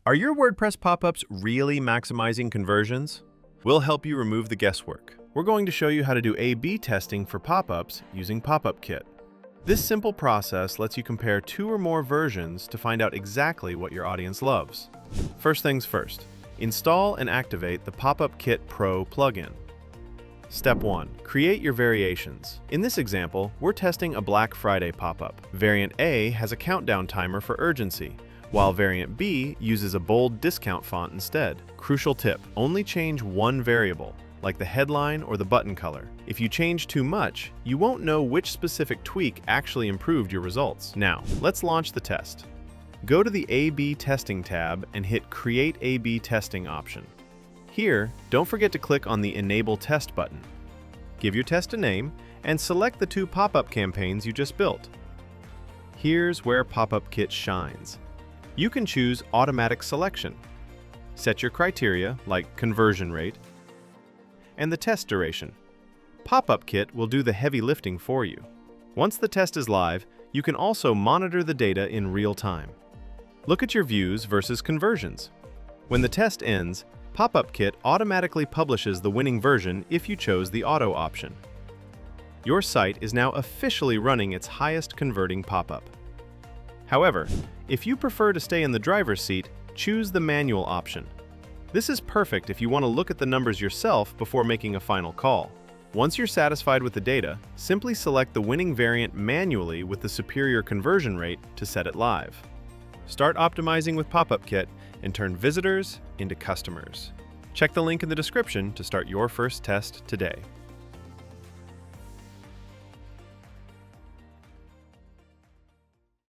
Are your WordPress pop-ups really maximizing conversions? We'll help you remove the guesswork. We're going to show you how to do A/B testing for pop-ups using PopupKit. This simple process lets you compare two or more versions to find out exactly what your audience loves. First things first, install and activate the PopupKit Pro plugin. Step 1. Create your variations. In this example, we're testing a Black Friday pop-up. Variant A has a countdown timer for urgency, while Variant B uses a bold discount font instead. Crucial tip, only change one variable, like the headline or the button color. If you change too much, you won't know which specific tweak actually improved your results. Now, let's launch the test. Go to the A/B Testing tab and hit Create A/B Testing option. Here, don't forget to click on the Enable Test button. Give your test a name and select the two pop-up campaigns you just built. Here's where PopupKit shines. You can choose automatic selection. Set your criteria, like conversion rate, and the test duration. PopupKit will do the heavy lifting for you. Once the test is live, you can also monitor the data in real time. Look at your views versus conversions. When the test ends, PopupKit automatically publishes the winning version if you chose the auto option. Your site is now officially running its highest converting pop-up. However, if you prefer to stay in the driver's seat, choose the manual option. This is perfect if you want to look at the numbers yourself before making a final call. Once you're satisfied with the data, simply select the winning variant manually with the superior conversion rate to set it live. Start optimizing with PopupKit and turn visitors into customers. Check the link in the description to start your first test today.